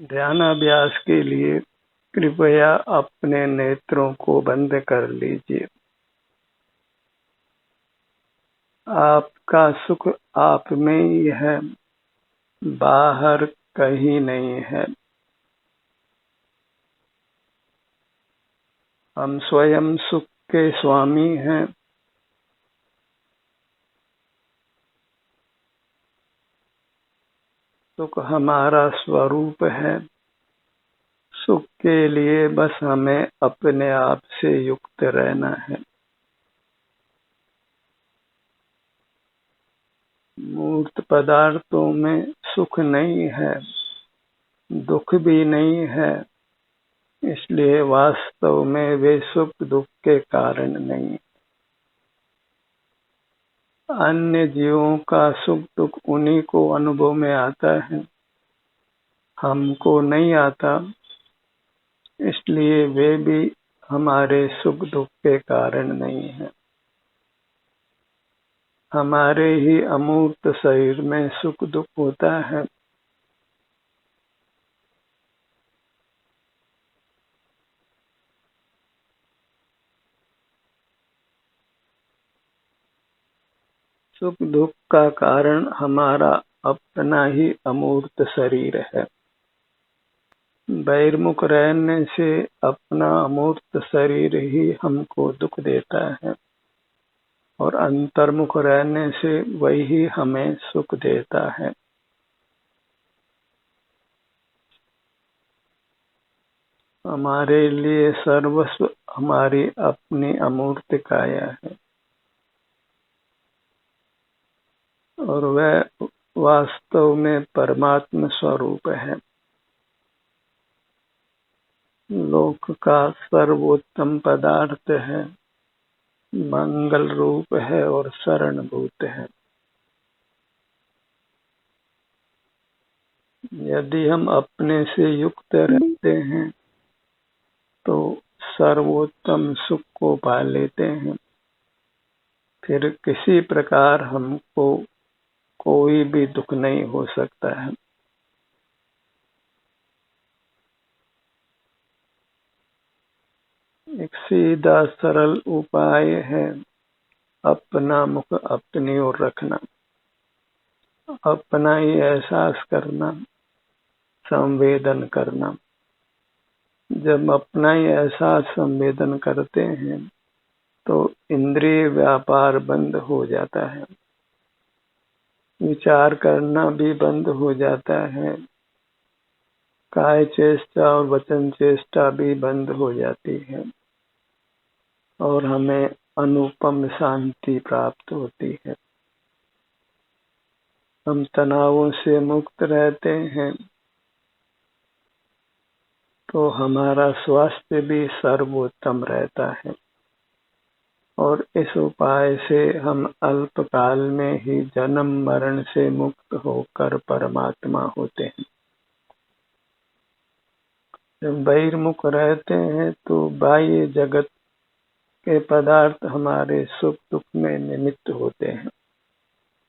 ध्यानाभ्यास के लिए कृपया अपने नेत्रों को बंद कर लीजिए। आपका सुख आप में ही है, बाहर कहीं नहीं है। हम स्वयं सुख के स्वामी हैं। सुख हमारा स्वरूप है। सुख के लिए बस हमें अपने आप से युक्त रहना है। मूर्त पदार्थों में सुख नहीं है, दुख भी नहीं है, इसलिए वास्तव में वे सुख दुख के कारण नहीं। अन्य जीवों का सुख दुख उन्हीं को अनुभव में आता है, हमको नहीं आता, इसलिए वे भी हमारे सुख दुख के कारण नहीं है। हमारे ही अमूर्त शरीर में सुख दुख होता है। सुख दुख का कारण हमारा अपना ही अमूर्त शरीर है। बहिर्मुख रहने से अपना अमूर्त शरीर ही हमको दुख देता है और अंतर्मुख रहने से वही हमें सुख देता है। हमारे लिए सर्वस्व हमारी अपनी अमूर्त काया है और वह वास्तव में परमात्मा स्वरूप है। लोक का सर्वोत्तम पदार्थ है, मंगल रूप है और शरणभूत है। यदि हम अपने से युक्त रहते हैं तो सर्वोत्तम सुख को पा लेते हैं। फिर किसी प्रकार हमको कोई भी दुख नहीं हो सकता है। एक सीधा सरल उपाय है अपना मुख अपनी ओर रखना, अपना ही एहसास करना, संवेदन करना। जब अपना ही एहसास संवेदन करते हैं तो इंद्रिय व्यापार बंद हो जाता है, विचार करना भी बंद हो जाता है, काय चेष्टा और वचन चेष्टा भी बंद हो जाती है और हमें अनुपम शांति प्राप्त होती है। हम तनावों से मुक्त रहते हैं तो हमारा स्वास्थ्य भी सर्वोत्तम रहता है और इस उपाय से हम अल्पकाल में ही जन्म मरण से मुक्त होकर परमात्मा होते हैं। जब बहिर्मुख रहते हैं तो बाह्य जगत के पदार्थ हमारे सुख दुख में निमित्त होते हैं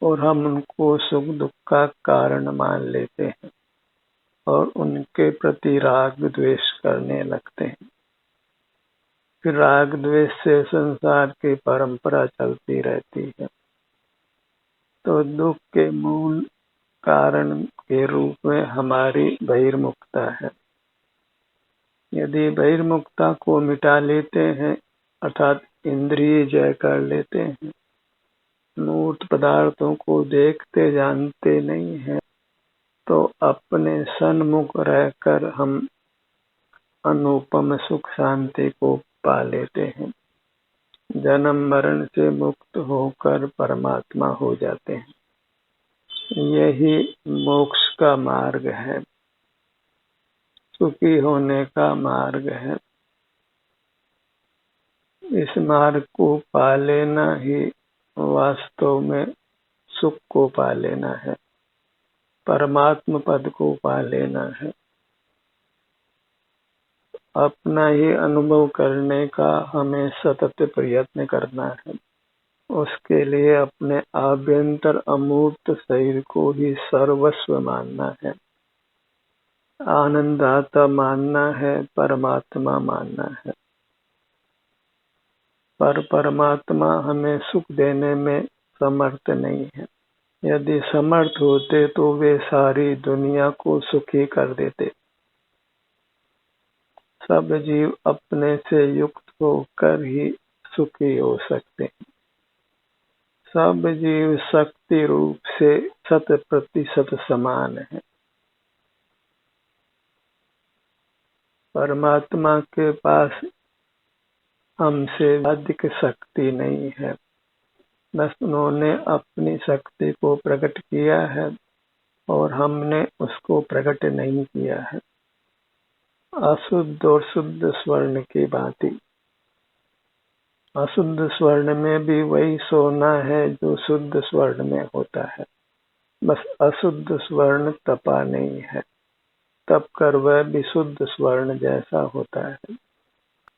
और हम उनको सुख दुख का कारण मान लेते हैं और उनके प्रति राग द्वेष करने लगते हैं। फिर राग द्वेष से संसार की परंपरा चलती रहती है। तो दुख के मूल कारण के रूप में हमारी बहिर्मुखता है। यदि बहिर्मुखता को मिटा लेते हैं अर्थात इंद्रिय जय कर लेते हैं, मूर्त पदार्थों को देखते जानते नहीं हैं, तो अपने सन्मुख रहकर हम अनुपम सुख शांति को पा लेते हैं। जन्म मरण से मुक्त होकर परमात्मा हो जाते हैं। यही मोक्ष का मार्ग है, सुखी होने का मार्ग है। इस मार्ग को पा लेना ही वास्तव में सुख को पा लेना है, परमात्म पद को पा लेना है। अपना ही अनुभव करने का हमें सतत प्रयत्न करना है। उसके लिए अपने आभ्यंतर अमूर्त शरीर को ही सर्वस्व मानना है। आनंददाता मानना है, परमात्मा मानना है, पर परमात्मा हमें सुख देने में समर्थ नहीं है। यदि समर्थ होते तो वे सारी दुनिया को सुखी कर देते। सब जीव अपने से युक्त होकर ही सुखी हो सकते हैं। सब जीव शक्ति रूप से 100% समान है। परमात्मा के पास हमसे अधिक शक्ति नहीं है, बस उन्होंने अपनी शक्ति को प्रकट किया है और हमने उसको प्रकट नहीं किया है। अशुद्ध और शुद्ध स्वर्ण की भांति। अशुद्ध स्वर्ण में भी वही सोना है जो शुद्ध स्वर्ण में होता है, बस अशुद्ध स्वर्ण तपा नहीं है, तप कर वह भी शुद्ध स्वर्ण जैसा होता है।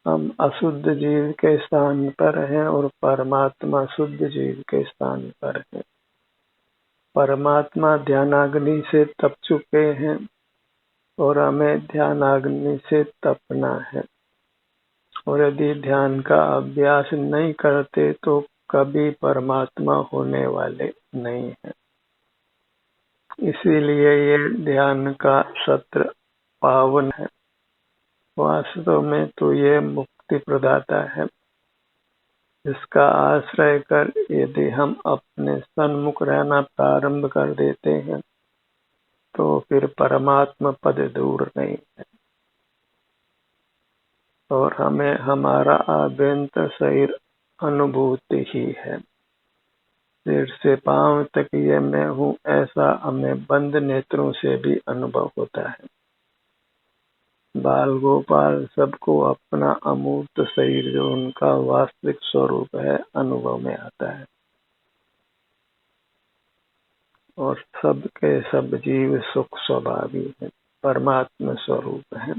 हम अशुद्ध जीव के स्थान पर हैं और परमात्मा शुद्ध जीव के स्थान पर है। परमात्मा ध्यानाग्नि से तप चुके हैं और हमें ध्यानाग्नि से तपना है। और यदि ध्यान का अभ्यास नहीं करते तो कभी परमात्मा होने वाले नहीं है। इसीलिए ये ध्यान का सत्र पावन है। वास्तव में तो ये मुक्ति प्रदाता है, जिसका आश्रय कर यदि हम अपने सन्मुख रहना प्रारंभ कर देते हैं तो फिर परमात्मा पद दूर नहीं है और हमें हमारा आभ्यंतर शरीर अनुभूति ही है। सिर से पांव तक ये मैं हूँ, ऐसा हमें बंद नेत्रों से भी अनुभव होता है। बाल गोपाल सबको अपना अमूर्त शरीर जो उनका वास्तविक स्वरूप है अनुभव में आता है और सबके सब जीव सुख स्वभावी है, परमात्मा स्वरूप है।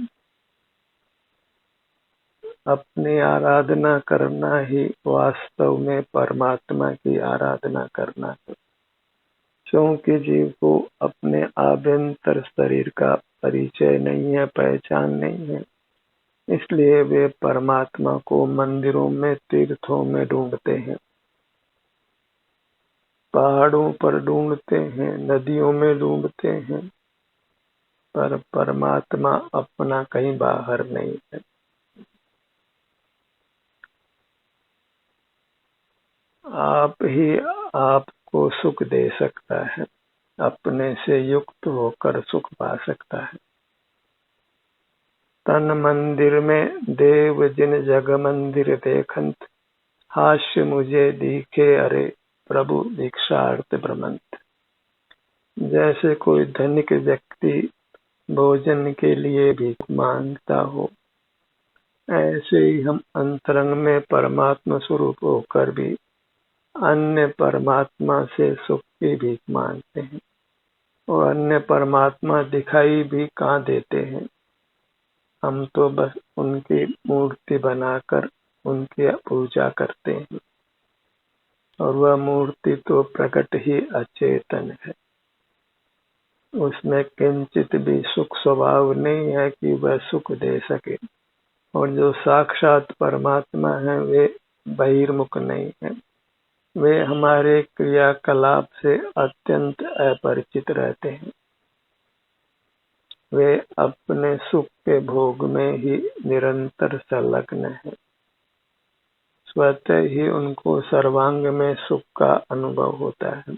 अपनी आराधना करना ही वास्तव में परमात्मा की आराधना करना है, क्योंकि जीव को अपने आभ्यंतर शरीर का परिचय नहीं है, पहचान नहीं है, इसलिए वे परमात्मा को मंदिरों में, तीर्थों में ढूंढते हैं, पहाड़ों पर ढूंढते हैं, नदियों में ढूंढते हैं, पर परमात्मा अपना कहीं बाहर नहीं है। आप ही आपको सुख दे सकता है, अपने से युक्त होकर सुख पा सकता है। तन मंदिर में देव जिन जग मंदिर देखंत, हास्य मुझे दिखे अरे प्रभु दीक्षार्थ भ्रमंत। जैसे कोई धनिक व्यक्ति भोजन के लिए भी मांगता हो, ऐसे ही हम अंतरंग में परमात्मा स्वरूप होकर भी अन्य परमात्मा से सुख की भीख मांगते हैं और अन्य परमात्मा दिखाई भी कहाँ देते हैं। हम तो बस उनकी मूर्ति बनाकर उनकी पूजा करते हैं और वह मूर्ति तो प्रकट ही अचेतन है, उसमें किंचित भी सुख स्वभाव नहीं है कि वह सुख दे सके। और जो साक्षात परमात्मा है वे बहिर्मुख नहीं है, वे हमारे क्रियाकलाप से अत्यंत अपरिचित रहते हैं। वे अपने सुख के भोग में ही निरंतर संलग्न है, स्वतः ही उनको सर्वांग में सुख का अनुभव होता है।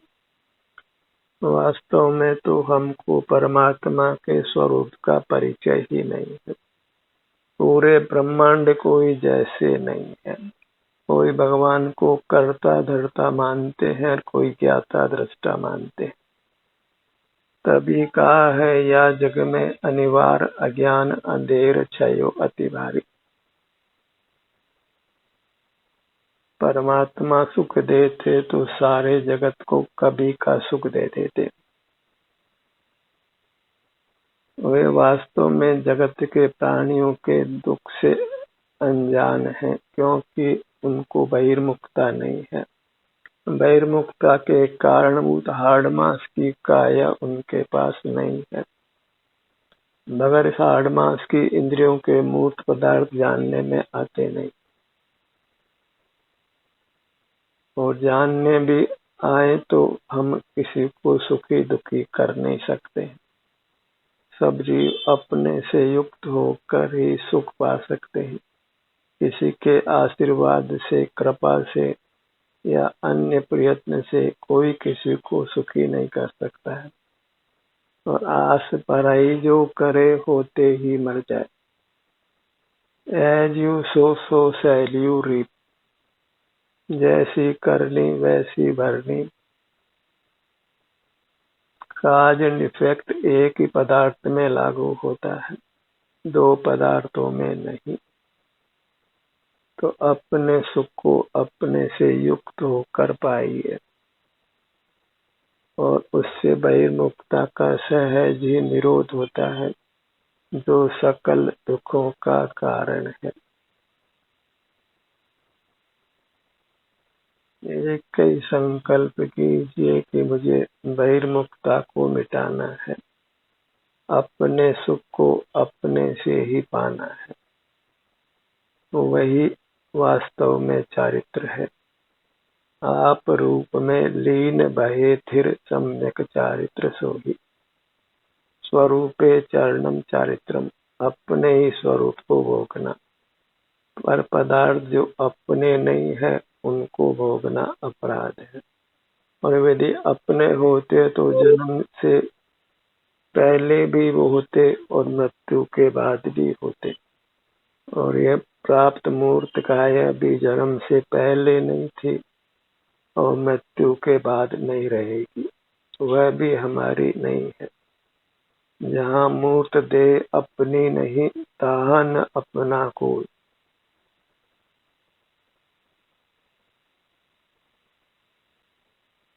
वास्तव में तो हमको परमात्मा के स्वरूप का परिचय ही नहीं है। पूरे ब्रह्मांड कोई जैसे नहीं है। कोई भगवान को कर्ता धर्ता मानते हैं और कोई ज्ञाता दृष्टा मानते हैं। तभी कहा है या जग में अनिवार्य अज्ञान अंधेर छयो अति भारी। परमात्मा सुख देते तो सारे जगत को कभी का सुख दे देते। वे वास्तव में जगत के प्राणियों के दुख से अनजान हैं, क्योंकि उनको बहिर्मुखता नहीं है। बहिर्मुखता के कारणभूत हाड़ मांस की काया उनके पास नहीं है। बगैर हाड़ मांस की इंद्रियों के मूर्त पदार्थ जानने में आते नहीं, और जानने भी आए तो हम किसी को सुखी दुखी कर नहीं सकते। सब जीव अपने से युक्त होकर ही सुख पा सकते हैं। किसी के आशीर्वाद से, कृपा से या अन्य प्रयत्न से कोई किसी को सुखी नहीं कर सकता है। और आस पराई जो करे होते ही मर जाए। As you sow shall you reap. जैसी करनी वैसी भरनी। काज एंड इफेक्ट एक ही पदार्थ में लागू होता है, दो पदार्थों में नहीं। तो अपने सुख को अपने से युक्त होकर पाइए, और उससे बहिर्मुखता का सहज ही निरोध होता है, जो सकल दुखों का कारण है। एक ही संकल्प कीजिए कि मुझे बहिर्मुखता को मिटाना है, अपने सुख को अपने से ही पाना है। वही वास्तव में चारित्र है। आप रूप में लीन भये थिर सम्यक चारित्र सोही। स्वरूपे चरणम चारित्रम। अपने ही स्वरूप को भोगना। पर पदार्थ जो अपने नहीं है उनको भोगना अपराध है। और यदि अपने होते तो जन्म से पहले भी वो होते और मृत्यु के बाद भी होते। और यह प्राप्त मूर्त काया भी जन्म से पहले नहीं थी और मृत्यु के बाद नहीं रहेगी, वह भी हमारी नहीं है। जहाँ मूर्त देह अपनी नहीं, तहाँ न अपना कोई।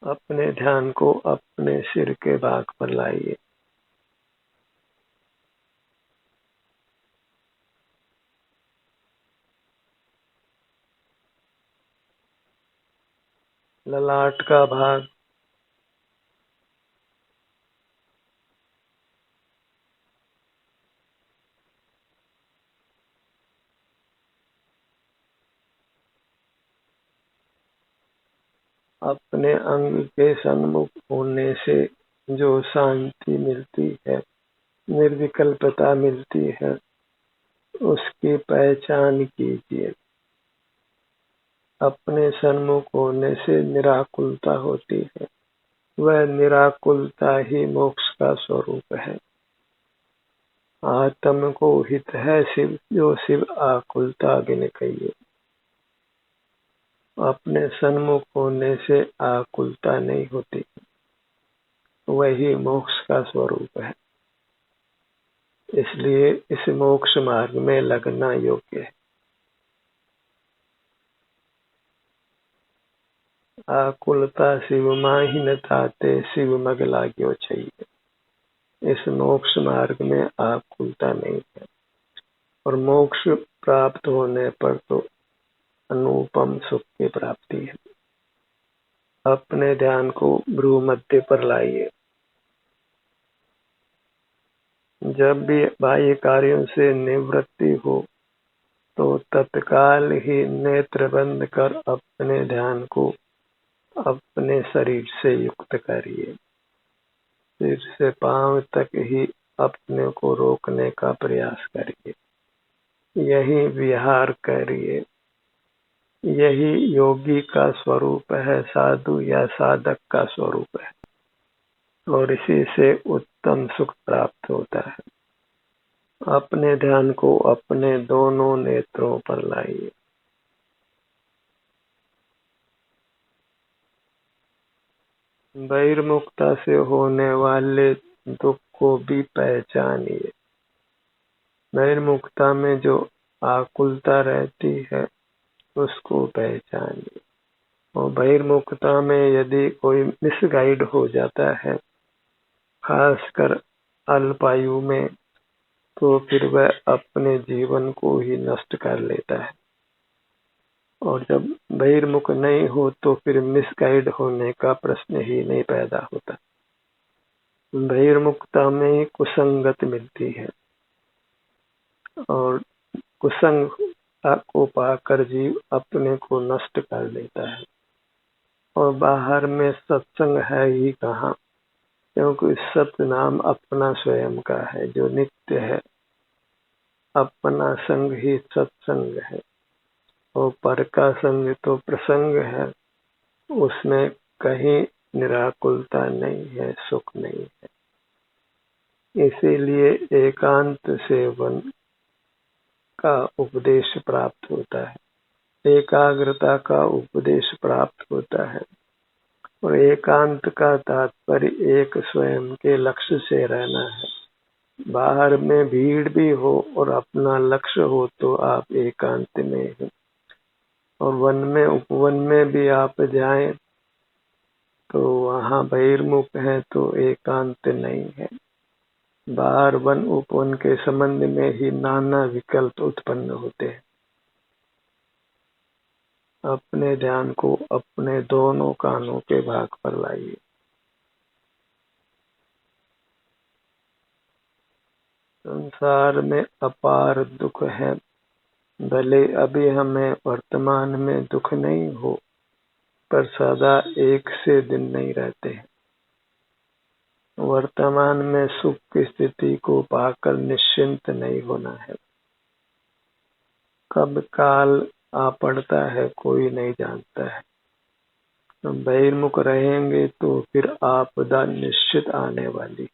अपने ध्यान को अपने सिर के भाग पर लाइए। ललाट का भाग, अपने अंग के सन्मुख होने से जो शांति मिलती है, निर्विकल्पता मिलती है, उसकी पहचान कीजिए। अपने सन्मुख होने से निराकुलता होती है, वह निराकुलता ही मोक्ष का स्वरूप है। आत्म को हित है शिव, जो शिव आकुलता बिन कहिए। अपने सन्मुख होने से आकुलता नहीं होती, वही मोक्ष का स्वरूप है। इसलिए इस मोक्ष मार्ग में लगना योग्य है। आकुलता शिव माही न ताते, शिव मग लाग्यो चाहिए। इस मोक्ष मार्ग में आकुलता नहीं है, और मोक्ष प्राप्त होने पर तो अनुपम सुख की प्राप्ति है। अपने ध्यान को भ्रू मध्य पर लाइए। जब भी बाह्य कार्यों से निवृत्ति हो तो तत्काल ही नेत्र बंद कर अपने ध्यान को अपने शरीर से युक्त करिए। सिर से पांव तक ही अपने को रोकने का प्रयास करिए। यही विहार करिए। यही योगी का स्वरूप है, साधु या साधक का स्वरूप है, और इसी से उत्तम सुख प्राप्त होता है। अपने ध्यान को अपने दोनों नेत्रों पर लाइए। बहिर्मुखता से होने वाले दुख को भी पहचानिए। बहिर्मुखता में जो आकुलता रहती है उसको पहचानिए। और बहिर्मुखता में यदि कोई मिसगाइड हो जाता है, खासकर अल्पायु में, तो फिर वह अपने जीवन को ही नष्ट कर लेता है। और जब बहिर्मुख नहीं हो तो फिर मिसगाइड होने का प्रश्न ही नहीं पैदा होता। बहिर्मुखता में कुसंगत मिलती है और कुसंग को पाकर जीव अपने को नष्ट कर देता है। और बाहर में सत्संग है ही कहाँ, क्योंकि सत्य नाम अपना स्वयं का है जो नित्य है। अपना संग ही सत्संग है और पर का संग तो प्रसंग है, उसमें कहीं निराकुलता नहीं है, सुख नहीं है। इसीलिए एकांत सेवन का उपदेश प्राप्त होता है, एकाग्रता का उपदेश प्राप्त होता है। और एकांत का तात्पर्य एक स्वयं के लक्ष्य से रहना है। बाहर में भीड़ भी हो और अपना लक्ष्य हो तो आप एकांत में हो। और वन में उपवन में भी आप जाएं तो वहाँ बहिर्मुख है तो एकांत नहीं है। बाहर वन उपवन के संबंध में ही नाना विकल्प उत्पन्न होते हैं। अपने ध्यान को अपने दोनों कानों के भाग पर लाइए। संसार में अपार दुख है, भले अभी हमें वर्तमान में दुख नहीं हो, पर सदा एक से दिन नहीं रहते हैं। वर्तमान में सुख की स्थिति को पाकर निश्चिंत नहीं होना है। कब काल आ पड़ता है कोई नहीं जानता है। बहिर्मुख रहेंगे तो फिर आपदा निश्चित आने वाली है,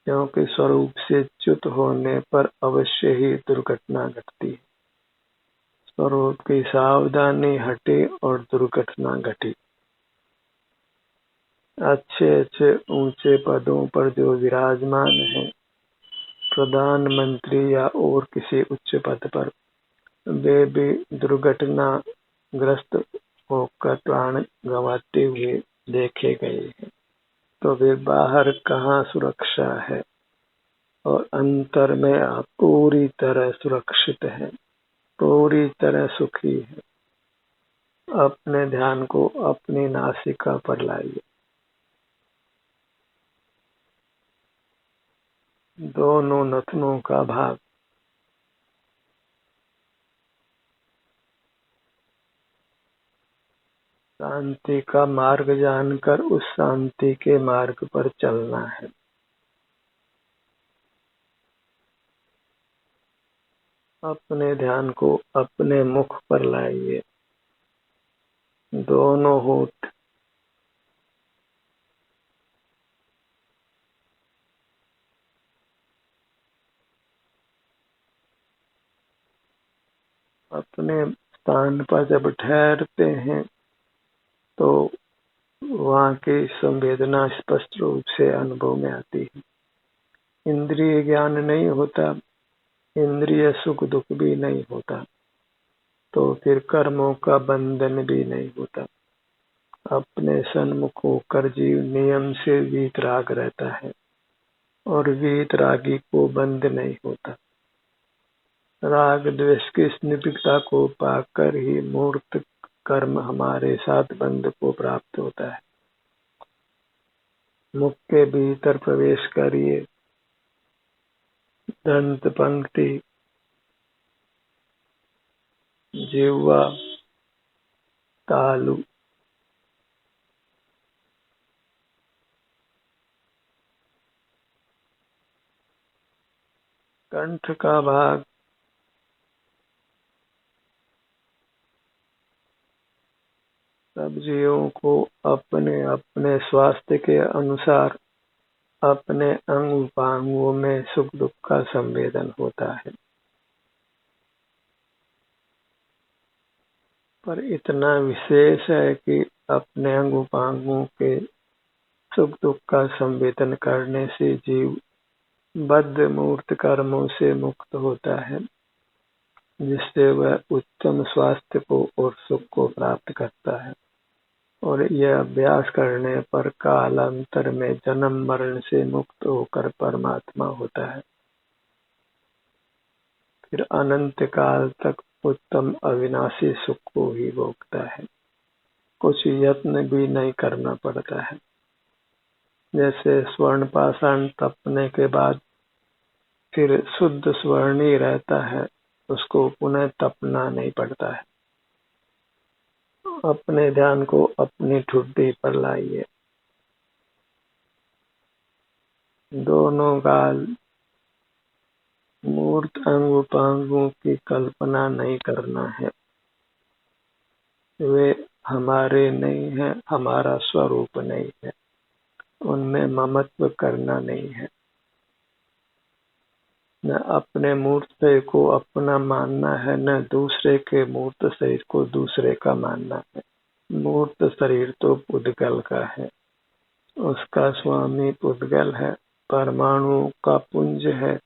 क्योंकि स्वरूप से च्युत होने पर अवश्य ही दुर्घटना घटती है। स्वरूप की सावधानी हटी और दुर्घटना घटी। अच्छे अच्छे ऊंचे पदों पर जो विराजमान है, प्रधानमंत्री या और किसी उच्च पद पर, वे भी दुर्घटना ग्रस्त होकर प्राण गंवाते हुए देखे गए हैं। तो वे बाहर कहाँ सुरक्षा है और अंतर में आप पूरी तरह सुरक्षित हैं, पूरी तरह सुखी है। अपने ध्यान को अपनी नासिका पर लाइए। दोनों नथनों का भाग, शांति का मार्ग जानकर उस शांति के मार्ग पर चलना है। अपने ध्यान को अपने मुख पर लाइए। दोनों होठ अपने स्थान पर जब ठहरते हैं तो वहाँ की संवेदना स्पष्ट रूप से अनुभव में आती है। इंद्रिय ज्ञान नहीं होता, इंद्रिय सुख दुख भी नहीं होता, तो फिर कर्मों का बंधन भी नहीं होता। अपने सन्मुख होकर जीव नियम से वीतराग रहता है और वीतरागी को बंध नहीं होता। राग द्वेष की स्निग्धता को पाकर ही मूर्त कर्म हमारे साथ बंध को प्राप्त होता है। मुख के भीतर प्रवेश करिए। दंत पंक्ति, जिह्वा, तालु, कंठ का भाग, सब जीवों को अपने अपने स्वास्थ्य के अनुसार अपने अंग उपांगों में सुख दुख का संवेदन होता है। पर इतना विशेष है कि अपने अंग उपांगों के सुख दुख का संवेदन करने से जीव बद्ध मूर्त कर्मों से मुक्त होता है, जिससे वह उत्तम स्वास्थ्य को और सुख को प्राप्त करता है। और यह अभ्यास करने पर कालांतर में जन्म मरण से मुक्त होकर परमात्मा होता है। फिर अनंत काल तक उत्तम अविनाशी सुख को ही भोगता है। कुछ यत्न भी नहीं करना पड़ता है। जैसे स्वर्ण पाषाण तपने के बाद फिर शुद्ध स्वर्ण ही रहता है, उसको पुनः तपना नहीं पड़ता है। अपने ध्यान को अपनी ठुड्डी पर लाइए। दोनों गाल मूर्त अंग उपांगों की कल्पना नहीं करना है, वे हमारे नहीं है, हमारा स्वरूप नहीं है, उनमें ममत्व करना नहीं है। न अपने मूर्त शरीर को अपना मानना है, न दूसरे के मूर्त शरीर को दूसरे का मानना है। मूर्त शरीर तो पुद्गल का है, उसका स्वामी पुद्गल है, परमाणु का पुंज है,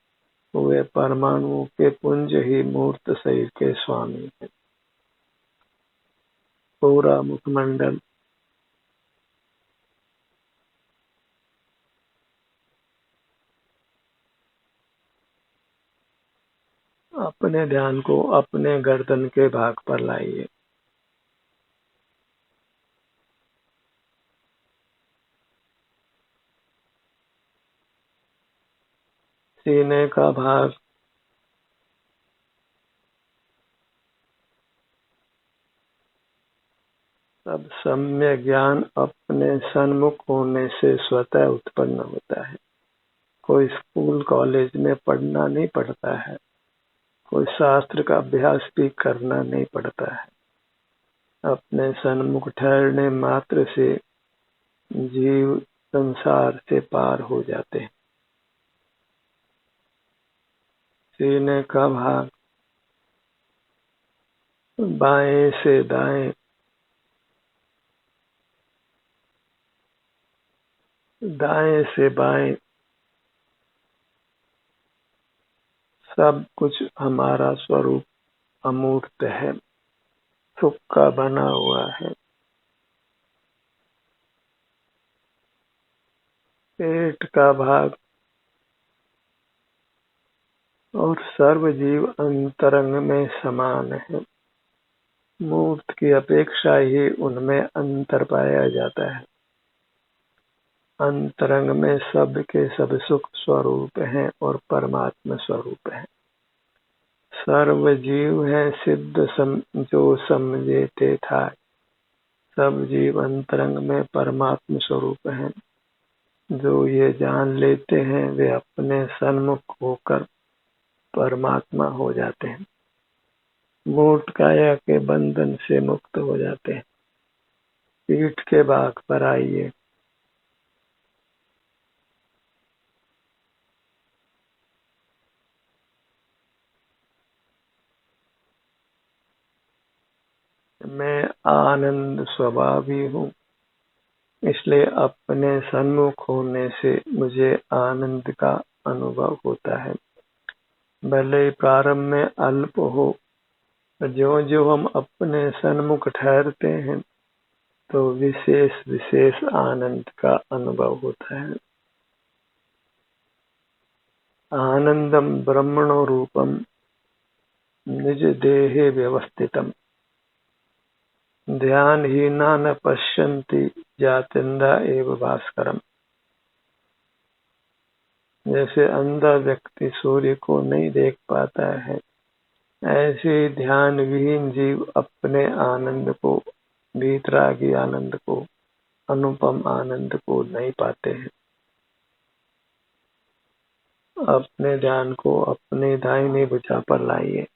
वे परमाणु के पुंज ही मूर्त शरीर के स्वामी है। पूरा मुखमंडल अपने ध्यान को अपने गर्दन के भाग पर लाइए। सीने का भाग सब सम्यक ज्ञान अपने सन्मुख होने से स्वतः उत्पन्न होता है। कोई स्कूल कॉलेज में पढ़ना नहीं पड़ता है, कोई शास्त्र का अभ्यास भी करना नहीं पड़ता है। अपने सन्मुख ठहरने मात्र से जीव संसार से पार हो जाते हैं। सीने का भाग बाएं से दाएं, दाएं से बाएं सब कुछ हमारा स्वरूप अमूर्त है, सुख का बना हुआ है। पेट का भाग और सर्व जीव अंतरंग में समान है। मूर्त की अपेक्षा ही उनमें अंतर पाया जाता है। अंतरंग में सब के सब सुख स्वरूप हैं और परमात्मा स्वरूप है। सर्व जीव है सिद्ध जो समझे ते था। सब जीव अंतरंग में परमात्मा स्वरूप हैं। जो ये जान लेते हैं वे अपने सन्मुख होकर परमात्मा हो जाते हैं, मूर्त काया के बंधन से मुक्त हो जाते हैं। पीठ के भाग पर आइए। मैं आनंद स्वभावी हूँ, इसलिए अपने सन्मुख होने से मुझे आनंद का अनुभव होता है। भले ही प्रारंभ में अल्प हो, जो जो हम अपने सन्मुख ठहरते हैं तो विशेष विशेष आनंद का अनुभव होता है। आनंदम ब्रह्मणो रूपम निज देहे व्यवस्थितम ध्यानहीना न पश्यन्ति जातिंदा एव भास्करम। जैसे अंधा व्यक्ति सूर्य को नहीं देख पाता है, ऐसे ध्यान विहीन जीव अपने आनंद को, भीतरागी आनंद को, अनुपम आनंद को नहीं पाते हैं। अपने ध्यान को अपने दाहिनी भुजा पर लाइए।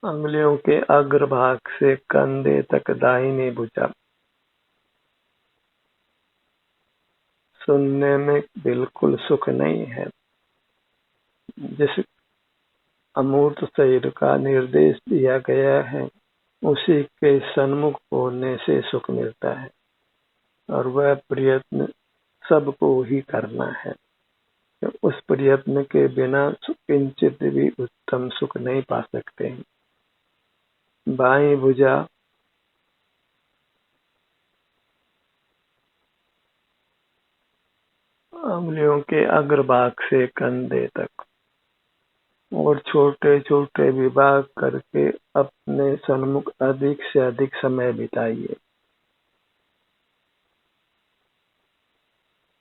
अंगुलियों के अग्रभाग से कंधे तक दाहिनी भुजा। सुनने में बिल्कुल सुख नहीं है। जिस अमूर्त शरीर का निर्देश दिया गया है उसी के सन्मुख होने से सुख मिलता है, और वह प्रयत्न सबको ही करना है। उस प्रयत्न के बिना किंचित भी उत्तम सुख नहीं पा सकते हैं। बाईं भुजा अंगुलियों के अग्रभाग से कंधे तक, और छोटे छोटे विभाग करके अपने सन्मुख अधिक से अधिक समय बिताइए।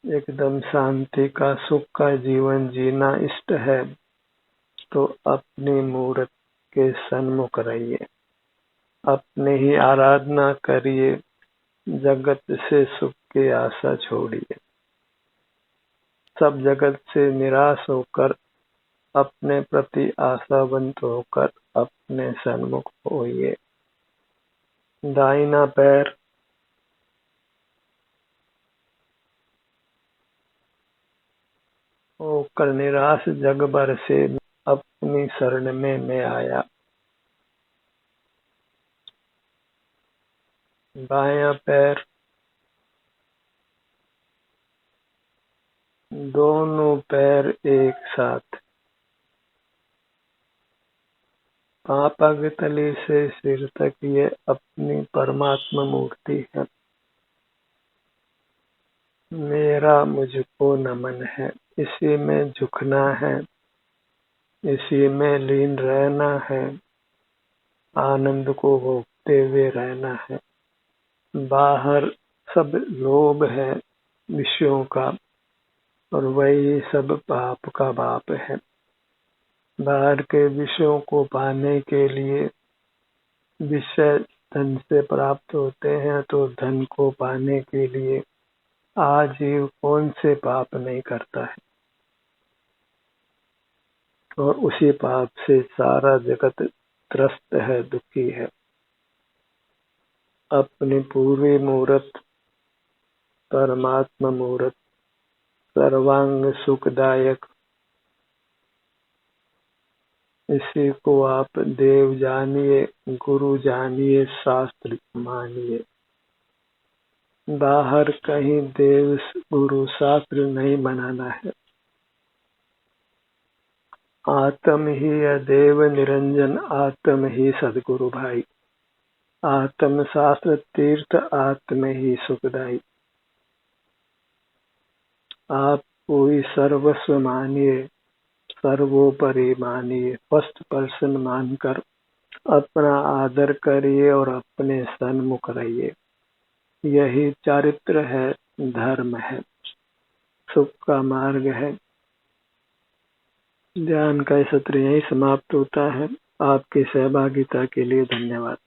एकदम शांति का सुख का जीवन जीना इष्ट है तो अपनी मूर्त के सन्मुख रहिए, अपने ही आराधना करिए, जगत से सुख की आशा छोड़िए। सब जगत से निराश होकर अपने प्रति आशावंत होकर अपने सन्मुख होइए। दाहिना पैर होकर निराश जग भर से अपनी शरण में मैं आया। बायां पैर दोनों पैर एक साथ, पापा तले से सिर तक ये अपनी परमात्मा मूर्ति है। मेरा मुझको नमन है, इसी में झुकना है, इसी में लीन रहना है, आनंद को भोगते हुए रहना है। बाहर सब लोभ है विषयों का और वही सब पाप का बाप है। बाहर के विषयों को पाने के लिए विषय धन से प्राप्त होते हैं, तो धन को पाने के लिए आजीव कौन से पाप नहीं करता है, और उसी पाप से सारा जगत त्रस्त है, दुखी है। अपनी पूरी मूर्त परमात्मा मूर्त सर्वांग सुखदायक, इसी को आप देव जानिए, गुरु जानिए, शास्त्र मानिए। बाहर कहीं देव गुरु शास्त्र नहीं बनाना है। आत्म ही देव निरंजन, आत्म ही सदगुरु भाई। आत्म शास्त्र तीर्थ, आत्म ही सुखदाई। आप कोई सर्वस्व मानिए, सर्वोपरि मानिए, फर्स्ट पर्सन मानकर अपना आदर करिए और अपने सन्मुख रहिए। यही चारित्र है, धर्म है, सुख का मार्ग है। ध्यान का सत्र यही समाप्त होता है। आपकी सहभागिता के लिए धन्यवाद।